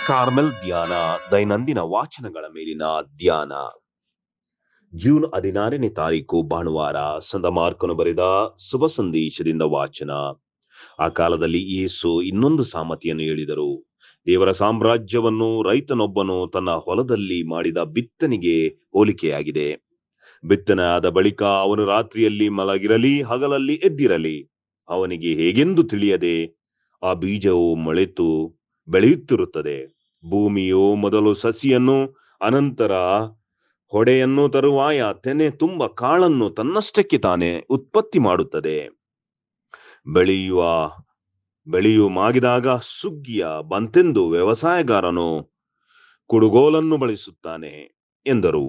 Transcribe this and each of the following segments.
Carmel ಧ್ಯಾನ ದೈನಂದಿನ ವಾಚನಗಳ ಮೇಲಿನ ಧ್ಯಾನ. ಜೂನ್ 16ನೇ ತಾರೀಕು ಭಾನುವಾರ. ಸಂತ ಮಾರ್ಕನು ಬರೆದ ಶುಭ ಸಂದೇಶದಿಂದ ವಾಚನ. ಆ ಕಾಲದಲ್ಲಿ ಯೇಸು ಇನ್ನೊಂದು ಸಾಮತಿಯನ್ನು ಹೇಳಿದರು. ದೇವರ ಸಾಮ್ರಾಜ್ಯವನ್ನು ರೈತನೊಬ್ಬನು ತನ್ನ ಹೊಲದಲ್ಲಿ ಮಾಡಿದ ಬಿತ್ತನೆಗೆ ಹೋಲಿಕೆಯಾಗಿದೆ. ಬಿತ್ತನೆ ಆದ ಬಳಿಕ ಅವನು ರಾತ್ರಿಯಲ್ಲಿ ಮಲಗಿರಲಿ ಹಗಲಲ್ಲಿ ಎದ್ದಿರಲಿ ಅವನಿಗೆ ಹೇಗೆಂದು ತಿಳಿಯದೆ ಆ ಬೀಜವು ಮೊಳೆತು ಬೆಳೆಯುತ್ತಿರುತ್ತದೆ. ಭೂಮಿಯು ಮೊದಲು ಸಸಿಯನ್ನು, ಅನಂತರ ಹೊಡೆಯನ್ನು, ತರುವಾಯ ತೆನೆ ತುಂಬ ಕಾಳನ್ನು ತನ್ನಷ್ಟಕ್ಕೆ ತಾನೇ ಉತ್ಪತ್ತಿ ಮಾಡುತ್ತದೆ. ಬೆಳೆಯು ಮಾಗಿದಾಗ ಸುಗ್ಗಿಯ ಬಂತೆಂದು ವ್ಯವಸಾಯಗಾರನು ಕುಡುಗೋಲನ್ನು ಬಳಸುತ್ತಾನೆ ಎಂದರು.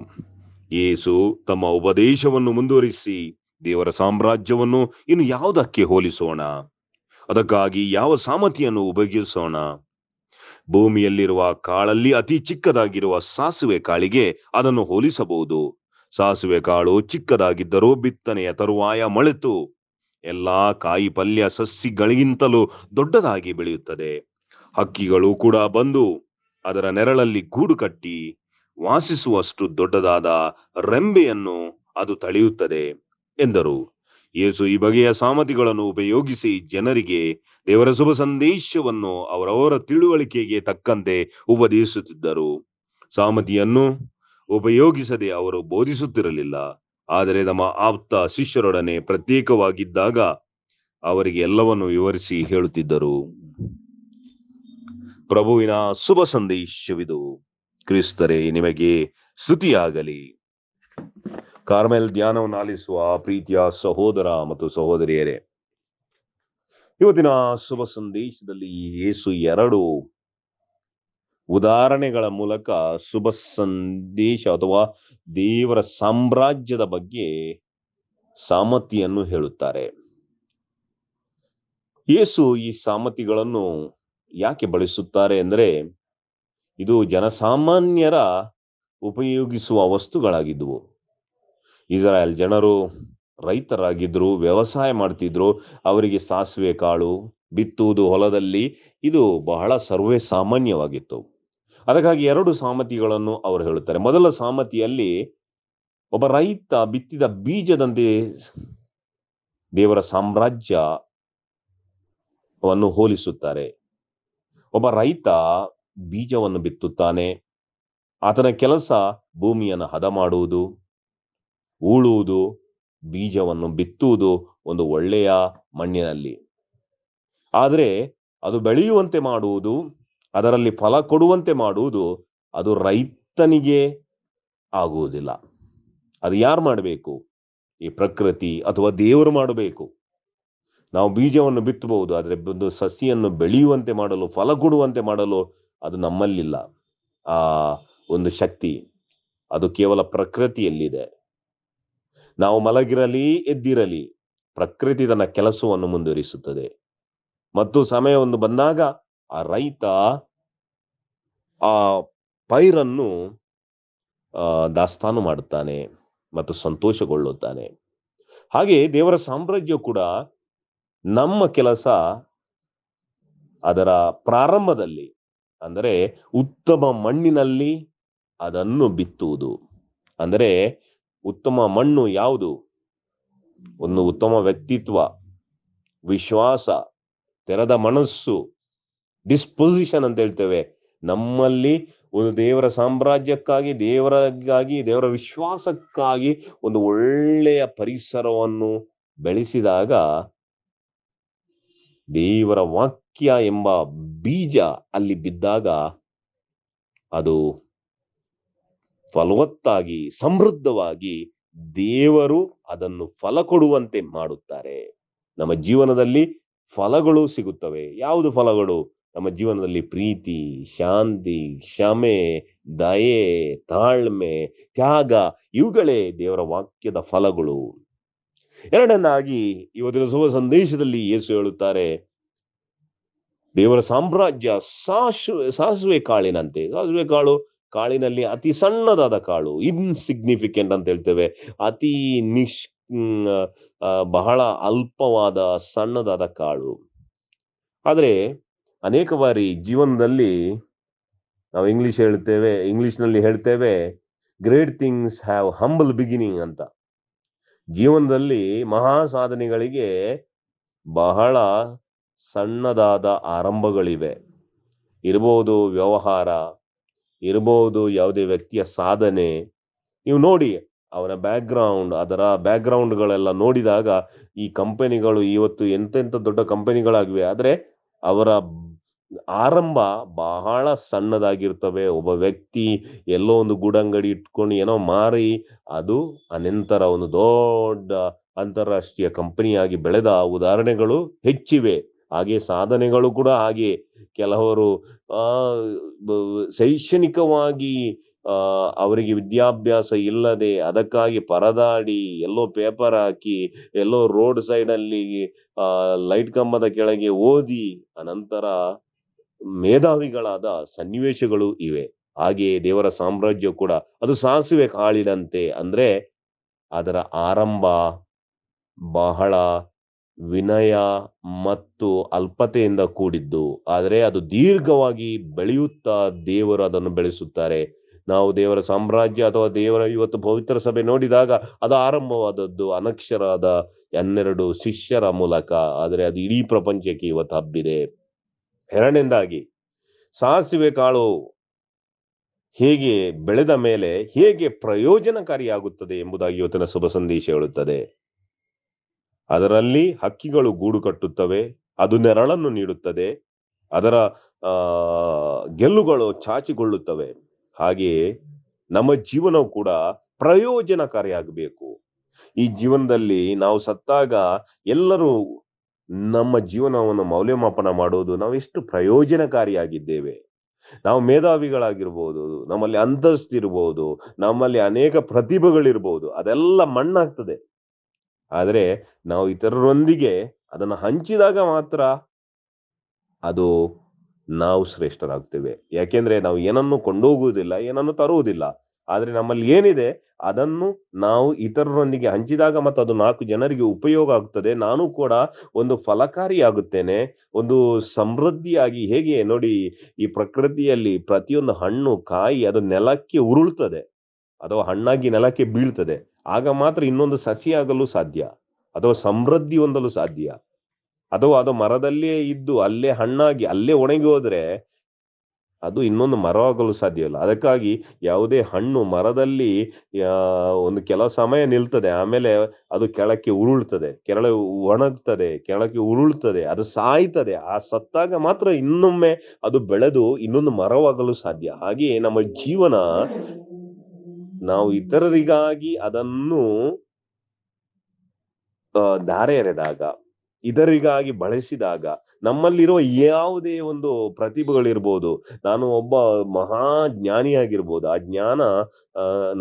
ಯೇಸು ತಮ್ಮ ಉಪದೇಶವನ್ನು ಮುಂದುವರಿಸಿ, ದೇವರ ಸಾಮ್ರಾಜ್ಯವನ್ನು ಇನ್ನು ಯಾವುದಕ್ಕೆ ಹೋಲಿಸೋಣ? ಅದಕ್ಕಾಗಿ ಯಾವ ಸಾಮತಿಯನ್ನು ಉಪಯೋಗಿಸೋಣ? ಭೂಮಿಯಲ್ಲಿರುವ ಕಾಳಲ್ಲಿ ಅತಿ ಚಿಕ್ಕದಾಗಿರುವ ಸಾಸುವೆ ಕಾಳಿಗೆ ಅದನ್ನು ಹೋಲಿಸಬಹುದು. ಸಾಸುವೆ ಕಾಳು ಚಿಕ್ಕದಾಗಿದ್ದರೂ ಬಿತ್ತನೆಯ ತರುವಾಯ ಮೊಳೆತು ಎಲ್ಲಾ ಕಾಯಿ ಪಲ್ಯ ಸಸ್ಯಗಳಿಗಿಂತಲೂ ದೊಡ್ಡದಾಗಿ ಬೆಳೆಯುತ್ತದೆ. ಹಕ್ಕಿಗಳು ಕೂಡ ಬಂದು ಅದರ ನೆರಳಲ್ಲಿ ಗೂಡು ಕಟ್ಟಿ ವಾಸಿಸುವಷ್ಟು ದೊಡ್ಡದಾದ ರೆಂಬೆಯನ್ನು ಅದು ತಳೆಯುತ್ತದೆ ಎಂದರು. ಯೇಸು ಈ ಬಗೆಯ ಸಾಮತಿಗಳನ್ನು ಉಪಯೋಗಿಸಿ ಜನರಿಗೆ ದೇವರ ಶುಭ ಸಂದೇಶವನ್ನು ಅವರವರ ತಿಳುವಳಿಕೆಗೆ ತಕ್ಕಂತೆ ಉಪದೇಶಿಸುತ್ತಿದ್ದರು. ಸಾಮತಿಯನ್ನು ಉಪಯೋಗಿಸದೆ ಅವರು ಬೋಧಿಸುತ್ತಿರಲಿಲ್ಲ. ಆದರೆ ತಮ್ಮ ಆಪ್ತ ಶಿಷ್ಯರೊಡನೆ ಪ್ರತ್ಯೇಕವಾಗಿದ್ದಾಗ ಅವರಿಗೆ ಎಲ್ಲವನ್ನು ವಿವರಿಸಿ ಹೇಳುತ್ತಿದ್ದರು. ಪ್ರಭುವಿನ ಶುಭ ಸಂದೇಶವಿದು. ಕ್ರಿಸ್ತರೇ, ನಿಮಗೆ ಸ್ತುತಿಯಾಗಲಿ. ಕಾರ್ಮೆಲ್ ಧ್ಯಾನವನ್ನು ಆಲಿಸುವ ಪ್ರೀತಿಯ ಸಹೋದರ ಮತ್ತು ಸಹೋದರಿಯರೇ, ಇವತ್ತಿನ ಶುಭ ಸಂದೇಶದಲ್ಲಿ ಯೇಸು 2 ಉದಾಹರಣೆಗಳ ಮೂಲಕ ಶುಭ ಸಂದೇಶ ಅಥವಾ ದೇವರ ಸಾಮ್ರಾಜ್ಯದ ಬಗ್ಗೆ ಸಾಮತಿಯನ್ನು ಹೇಳುತ್ತಾರೆ. ಯೇಸು ಈ ಸಾಮತಿಗಳನ್ನು ಯಾಕೆ ಬಳಸುತ್ತಾರೆ ಅಂದರೆ, ಇದು ಜನಸಾಮಾನ್ಯರ ಉಪಯೋಗಿಸುವ ವಸ್ತುಗಳಾಗಿದ್ವು. ಇಸ್ರಾಯೇಲ್ ಜನರು ರೈತರಾಗಿದ್ರು, ವ್ಯವಸಾಯ ಮಾಡ್ತಿದ್ರು. ಅವರಿಗೆ ಸಾಸಿವೆ ಕಾಳು ಬಿತ್ತುವುದು ಹೊಲದಲ್ಲಿ ಇದು ಬಹಳ ಸರ್ವೇ ಸಾಮಾನ್ಯವಾಗಿತ್ತು. ಅದಕ್ಕಾಗಿ 2 ಸಾಮತಿಗಳನ್ನು ಅವರು ಹೇಳುತ್ತಾರೆ. ಮೊದಲ ಸಾಮತಿಯಲ್ಲಿ ಒಬ್ಬ ರೈತ ಬಿತ್ತಿದ ಬೀಜದಂತೆ ದೇವರ ಸಾಮ್ರಾಜ್ಯವನ್ನು ಹೋಲಿಸುತ್ತಾರೆ. ಒಬ್ಬ ರೈತ ಬೀಜವನ್ನು ಬಿತ್ತುತ್ತಾನೆ. ಆತನ ಕೆಲಸ ಭೂಮಿಯನ್ನು ಹದ ಮಾಡುವುದು, ಉಳುವುದು, ಬೀಜವನ್ನು ಬಿತ್ತುವುದು ಒಂದು ಒಳ್ಳೆಯ ಮಣ್ಣಿನಲ್ಲಿ. ಆದರೆ ಅದು ಬೆಳೆಯುವಂತೆ ಮಾಡುವುದು, ಅದರಲ್ಲಿ ಫಲ ಕೊಡುವಂತೆ ಮಾಡುವುದು ಅದು ರೈತನಿಗೆ ಆಗುವುದಿಲ್ಲ. ಅದು ಯಾರು ಮಾಡಬೇಕು? ಈ ಪ್ರಕೃತಿ ಅಥವಾ ದೇವರು ಮಾಡಬೇಕು. ನಾವು ಬೀಜವನ್ನು ಬಿತ್ತಬಹುದು, ಆದರೆ ಒಂದು ಸಸಿಯನ್ನು ಬೆಳೆಯುವಂತೆ ಮಾಡಲು, ಫಲ ಕೊಡುವಂತೆ ಮಾಡಲು ಅದು ನಮ್ಮಲ್ಲಿಲ್ಲ. ಆ ಒಂದು ಶಕ್ತಿ ಅದು ಕೇವಲ ಪ್ರಕೃತಿಯಲ್ಲಿದೆ. ನಾವು ಮಲಗಿರಲಿ ಎದ್ದಿರಲಿ ಪ್ರಕೃತಿ ತನ್ನ ಕೆಲಸವನ್ನು ಮುಂದುವರಿಸುತ್ತದೆ. ಮತ್ತು ಸಮಯವನ್ನು ಬಂದಾಗ ಆ ರೈತ ಆ ಪೈರನ್ನು ದಾಸ್ತಾನು ಮಾಡುತ್ತಾನೆ ಮತ್ತು ಸಂತೋಷಗೊಳ್ಳುತ್ತಾನೆ. ಹಾಗೆ ದೇವರ ಸಾಮ್ರಾಜ್ಯ ಕೂಡ ನಮ್ಮ ಕೆಲಸ ಅದರ ಪ್ರಾರಂಭದಲ್ಲಿ, ಅಂದರೆ ಉತ್ತಮ ಮಣ್ಣಿನಲ್ಲಿ ಅದನ್ನು ಬಿತ್ತುವುದು. ಅಂದರೆ ಉತ್ತಮ ಮಣ್ಣು ಯಾವುದು? ಒಂದು ಉತ್ತಮ ವ್ಯಕ್ತಿತ್ವ, ವಿಶ್ವಾಸ, ತೆರೆದ ಮನಸ್ಸು, ಡಿಸ್ಪೊಸಿಷನ್ ಅಂತ ಹೇಳ್ತೇವೆ. ನಮ್ಮಲ್ಲಿ ಒಂದು ದೇವರ ಸಾಮ್ರಾಜ್ಯಕ್ಕಾಗಿ, ದೇವರ ವಿಶ್ವಾಸಕ್ಕಾಗಿ ಒಂದು ಒಳ್ಳೆಯ ಪರಿಸರವನ್ನು ಬೆಳೆಸಿದಾಗ ದೇವರ ವಾಕ್ಯ ಎಂಬ ಬೀಜ ಅಲ್ಲಿ ಬಿದ್ದಾಗ ಅದು ಫಲವತ್ತಾಗಿ ಸಮೃದ್ಧವಾಗಿ ದೇವರು ಅದನ್ನು ಫಲ ಕೊಡುವಂತೆ ಮಾಡುತ್ತಾರೆ. ನಮ್ಮ ಜೀವನದಲ್ಲಿ ಫಲಗಳು ಸಿಗುತ್ತವೆ. ಯಾವುದು ಫಲಗಳು? ನಮ್ಮ ಜೀವನದಲ್ಲಿ ಪ್ರೀತಿ, ಶಾಂತಿ, ಕ್ಷಮೆ, ದಯೆ, ತಾಳ್ಮೆ, ತ್ಯಾಗ, ಇವುಗಳೇ ದೇವರ ವಾಕ್ಯದ ಫಲಗಳು. ಎರಡನೇದಾಗಿ ಇವತ್ತಿನ ಶುಭ ಸಂದೇಶದಲ್ಲಿ ಯೇಸು ಹೇಳುತ್ತಾರೆ, ದೇವರ ಸಾಮ್ರಾಜ್ಯ ಸಾಸುವೆ ಕಾಳಿನಂತೆ. ಸಾಸುವೆ ಕಾಳಿನಲ್ಲಿ ಅತಿ ಸಣ್ಣದಾದ ಕಾಳು, ಇನ್ಸಿಗ್ನಿಫಿಕೆಂಟ್ ಅಂತ ಹೇಳ್ತೇವೆ. ಅತಿ ಬಹಳ ಅಲ್ಪವಾದ ಸಣ್ಣದಾದ ಕಾಳು. ಆದರೆ ಅನೇಕ ಬಾರಿ ಜೀವನದಲ್ಲಿ ನಾವು ಇಂಗ್ಲಿಷ್‌ನಲ್ಲಿ ಹೇಳ್ತೇವೆ, great things have humble beginning ಅಂತ. ಜೀವನದಲ್ಲಿ ಮಹಾ ಸಾಧನೆಗಳಿಗೆ ಬಹಳ ಸಣ್ಣದಾದ ಆರಂಭಗಳಿವೆ. ಇರಬಹುದು ವ್ಯವಹಾರ, ಇರಬಹುದು ಯಾವುದೇ ವ್ಯಕ್ತಿಯ ಸಾಧನೆ. ನೀವು ನೋಡಿ ಅವನ ಅದರ ಬ್ಯಾಕ್‌ಗ್ರೌಂಡ್‌ಗಳೆಲ್ಲ ನೋಡಿದಾಗ ಈ ಕಂಪನಿಗಳು ಇವತ್ತು ಎಂತೆಂಥ ದೊಡ್ಡ ಕಂಪನಿಗಳಾಗಿವೆ. ಆದ್ರೆ ಅವರ ಆರಂಭ ಬಹಳ ಸಣ್ಣದಾಗಿರ್ತವೆ. ಒಬ್ಬ ವ್ಯಕ್ತಿ ಎಲ್ಲೋ ಒಂದು ಗೂಡಂಗಡಿ ಇಟ್ಕೊಂಡು ಏನೋ ಮಾರಿ ಅದು ಅನಂತರ ಒಂದು ದೊಡ್ಡ ಅಂತಾರಾಷ್ಟ್ರೀಯ ಕಂಪನಿಯಾಗಿ ಬೆಳೆದ ಉದಾಹರಣೆಗಳು ಹೆಚ್ಚಿವೆ. ಹಾಗೆ ಸಾಧನೆಗಳು ಕೂಡ ಹಾಗೆ. ಕೆಲವರು ಆ ಬ ಶೈಕ್ಷಣಿಕವಾಗಿ ಅವರಿಗೆ ವಿದ್ಯಾಭ್ಯಾಸ ಇಲ್ಲದೆ ಅದಕ್ಕಾಗಿ ಪರದಾಡಿ, ಎಲ್ಲೋ ಪೇಪರ್ ಹಾಕಿ, ಎಲ್ಲೋ ರೋಡ್ ಸೈಡಲ್ಲಿ ಲೈಟ್ ಕಂಬದ ಕೆಳಗೆ ಓದಿ, ಅನಂತರ ಮೇಧಾವಿಗಳಾದ ಸನ್ನಿವೇಶಗಳು ಇವೆ. ಹಾಗೆಯೇ ದೇವರ ಸಾಮ್ರಾಜ್ಯ ಕೂಡ ಅದು ಸಾಸಿವೆ ಕಾಳಿನಂತೆ. ಅಂದ್ರೆ ಅದರ ಆರಂಭ ಬಹಳ ವಿನಯ ಮತ್ತು ಅಲ್ಪತೆಯಿಂದ ಕೂಡಿದ್ದು. ಆದರೆ ಅದು ದೀರ್ಘವಾಗಿ ಬೆಳೆಯುತ್ತಾ ದೇವರು ಅದನ್ನು ಬೆಳೆಸುತ್ತಾರೆ. ನಾವು ದೇವರ ಸಾಮ್ರಾಜ್ಯ ಅಥವಾ ದೇವರ ಇವತ್ತು ಪವಿತ್ರ ಸಭೆ ನೋಡಿದಾಗ ಅದು ಆರಂಭವಾದದ್ದು ಅನಕ್ಷರಾದ 12 ಶಿಷ್ಯರ ಮೂಲಕ. ಆದರೆ ಅದು ಇಡೀ ಪ್ರಪಂಚಕ್ಕೆ ಇವತ್ತು ಹಬ್ಬಿದೆ. ಎರಡನೇದಾಗಿ ಸಾಸಿವೆ ಕಾಳು ಹೇಗೆ ಬೆಳೆದ ಮೇಲೆ ಹೇಗೆ ಪ್ರಯೋಜನಕಾರಿಯಾಗುತ್ತದೆ ಎಂಬುದಾಗಿ ಇವತ್ತಿನ ಶುಭ ಸಂದೇಶ ಹೇಳುತ್ತದೆ. ಅದರಲ್ಲಿ ಹಕ್ಕಿಗಳು ಗೂಡು ಕಟ್ಟುತ್ತವೆ, ಅದು ನೆರಳನ್ನು ನೀಡುತ್ತದೆ, ಅದರ ಗೆಲ್ಲುಗಳು ಚಾಚಿಕೊಳ್ಳುತ್ತವೆ. ಹಾಗೆಯೇ ನಮ್ಮ ಜೀವನವು ಕೂಡ ಪ್ರಯೋಜನಕಾರಿಯಾಗಬೇಕು. ಈ ಜೀವನದಲ್ಲಿ ನಾವು ಸತ್ತಾಗ ಎಲ್ಲರೂ ನಮ್ಮ ಜೀವನವನ್ನು ಮೌಲ್ಯಮಾಪನ ಮಾಡುವುದು ನಾವು ಎಷ್ಟು ಪ್ರಯೋಜನಕಾರಿಯಾಗಿದ್ದೇವೆ. ನಾವು ಮೇಧಾವಿಗಳಾಗಿರ್ಬೋದು, ನಮ್ಮಲ್ಲಿ ಅಂತಸ್ತಿರ್ಬೋದು, ನಮ್ಮಲ್ಲಿ ಅನೇಕ ಪ್ರತಿಭೆಗಳಿರ್ಬೋದು, ಅದೆಲ್ಲ ಮಣ್ಣಾಗ್ತದೆ. ಆದರೆ ನಾವು ಇತರರೊಂದಿಗೆ ಅದನ್ನು ಹಂಚಿದಾಗ ಮಾತ್ರ ಅದು ನಾವು ಶ್ರೇಷ್ಠರಾಗ್ತೇವೆ. ಯಾಕೆಂದ್ರೆ ನಾವು ಏನನ್ನು ಕೊಂಡೋಗುವುದಿಲ್ಲ, ಏನನ್ನು ತರುವುದಿಲ್ಲ. ಆದ್ರೆ ನಮ್ಮಲ್ಲಿ ಏನಿದೆ ಅದನ್ನು ನಾವು ಇತರರೊಂದಿಗೆ ಹಂಚಿದಾಗ ಮತ್ತು ಅದು 4 ಜನರಿಗೆ ಉಪಯೋಗ ಆಗ್ತದೆ. ನಾನು ಕೂಡ ಒಂದು ಫಲಕಾರಿಯಾಗುತ್ತೇನೆ. ಒಂದು ಸಮೃದ್ಧಿಯಾಗಿ ಹೇಗೆ ನೋಡಿ, ಈ ಪ್ರಕೃತಿಯಲ್ಲಿ ಪ್ರತಿಯೊಂದು ಹಣ್ಣು, ಕಾಯಿ ಅದು ನೆಲಕ್ಕೆ ಉರುಳ್ತದೆ ಅಥವಾ ಹಣ್ಣಾಗಿ ನೆಲಕ್ಕೆ ಬೀಳ್ತದೆ. ಆಗ ಮಾತ್ರ ಇನ್ನೊಂದು ಸಸಿಯಾಗಲು ಸಾಧ್ಯ ಅಥವಾ ಸಮೃದ್ಧಿ ಹೊಂದಲು ಸಾಧ್ಯ. ಅಥವಾ ಅದು ಮರದಲ್ಲೇ ಇದ್ದು ಅಲ್ಲೇ ಹಣ್ಣಾಗಿ ಅಲ್ಲೇ ಒಣಗಿ ಹೋದ್ರೆ ಅದು ಇನ್ನೊಂದು ಮರವಾಗಲು ಸಾಧ್ಯ ಇಲ್ಲ. ಅದಕ್ಕಾಗಿ ಯಾವುದೇ ಹಣ್ಣು ಮರದಲ್ಲಿ ಒಂದು ಕೆಲವು ಸಮಯ ನಿಲ್ತದೆ, ಆಮೇಲೆ ಅದು ಕೆಳಕ್ಕೆ ಉರುಳ್ತದೆ, ಒಣಗ್ತದೆ, ಕೆಳಕ್ಕೆ ಉರುಳ್ತದೆ, ಅದು ಸಾಯ್ತದೆ. ಆ ಸತ್ತಾಗ ಮಾತ್ರ ಇನ್ನೊಮ್ಮೆ ಅದು ಬೆಳೆದು ಇನ್ನೊಂದು ಮರವಾಗಲು ಸಾಧ್ಯ. ಹಾಗೆಯೇ ನಮ್ಮ ಜೀವನ, ನಾವು ಇತರರಿಗಾಗಿ ಅದನ್ನು ಧಾರೆ ಎರೆದಾಗ, ಇದರಿಗಾಗಿ ಬಳಸಿದಾಗ, ನಮ್ಮಲ್ಲಿರುವ ಯಾವುದೇ ಒಂದು ಪ್ರತಿಭೆಗಳಿರ್ಬೋದು, ನಾನು ಒಬ್ಬ ಮಹಾ ಜ್ಞಾನಿಯಾಗಿರ್ಬೋದು, ಆ ಜ್ಞಾನ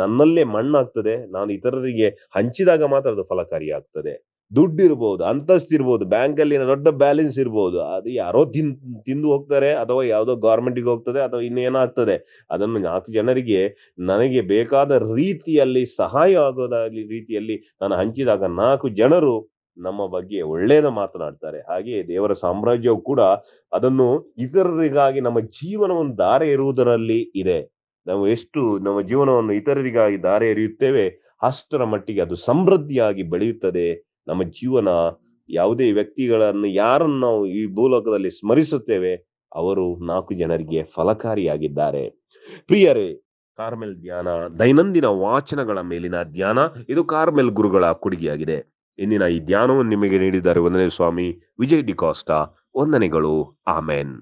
ನನ್ನಲ್ಲೇ ಮಣ್ಣಾಗ್ತದೆ. ನಾನು ಇತರರಿಗೆ ಹಂಚಿದಾಗ ಮಾತ್ರ ಅದು ಫಲಕಾರಿಯಾಗ್ತದೆ. ದುಡ್ಡಿರ್ಬೋದು, ಅಂತಸ್ತಿರ್ಬೋದು, ಬ್ಯಾಂಕಲ್ಲಿ ದೊಡ್ಡ ಬ್ಯಾಲೆನ್ಸ್ ಇರ್ಬೋದು, ಅದು ಯಾರೋ ತಿಂದು ಹೋಗ್ತಾರೆ ಅಥವಾ ಯಾವುದೋ ಗವರ್ಮೆಂಟಿಗೆ ಹೋಗ್ತದೆ ಅಥವಾ ಇನ್ನೇನೋ ಆಗ್ತದೆ. ಅದನ್ನು 4 ಜನರಿಗೆ ನನಗೆ ಬೇಕಾದ ರೀತಿಯಲ್ಲಿ ಸಹಾಯ ಆಗೋದ ರೀತಿಯಲ್ಲಿ ನಾನು ಹಂಚಿದಾಗ 4 ಜನರು ನಮ್ಮ ಬಗ್ಗೆ ಒಳ್ಳೇದ ಮಾತನಾಡ್ತಾರೆ. ಹಾಗೆಯೇ ದೇವರ ಸಾಮ್ರಾಜ್ಯವು ಕೂಡ ಅದನ್ನು ಇತರರಿಗಾಗಿ ನಮ್ಮ ಜೀವನವನ್ನು ಧಾರೆ ಎರೆಯುವುದರಲ್ಲಿ ಇದೆ. ನಾವು ಎಷ್ಟು ನಮ್ಮ ಜೀವನವನ್ನು ಇತರರಿಗಾಗಿ ಧಾರೆ ಎರೆಯುತ್ತೇವೆ, ಅಷ್ಟರ ಮಟ್ಟಿಗೆ ಅದು ಸಮೃದ್ಧಿಯಾಗಿ ಬೆಳೆಯುತ್ತದೆ. ನಮ್ಮ ಜೀವನ ಯಾವುದೇ ವ್ಯಕ್ತಿಗಳನ್ನು ಯಾರನ್ನು ನಾವು ಈ ಭೂಲೋಕದಲ್ಲಿ ಸ್ಮರಿಸುತ್ತೇವೆ, ಅವರು 4 ಜನರಿಗೆ ಫಲಕಾರಿಯಾಗಿದ್ದಾರೆ. ಪ್ರಿಯರೇ, ಕಾರ್ಮೆಲ್ ಧ್ಯಾನ, ದೈನಂದಿನ ವಾಚನಗಳ ಮೇಲಿನ ಧ್ಯಾನ, ಇದು ಕಾರ್ಮೆಲ್ ಗುರುಗಳ ಕೊಡುಗೆಯಾಗಿದೆ. ಇಂದಿನ ಈ ಧ್ಯಾನವನ್ನು ನಿಮಗೆ ನೀಡಿದ್ದಾರೆ ವಂದನೆ ಸ್ವಾಮಿ ವಿಜಯ್ ಡಿಕಾಸ್ಟಾ. ವಂದನೆಗಳು. ಆಮೆನ್.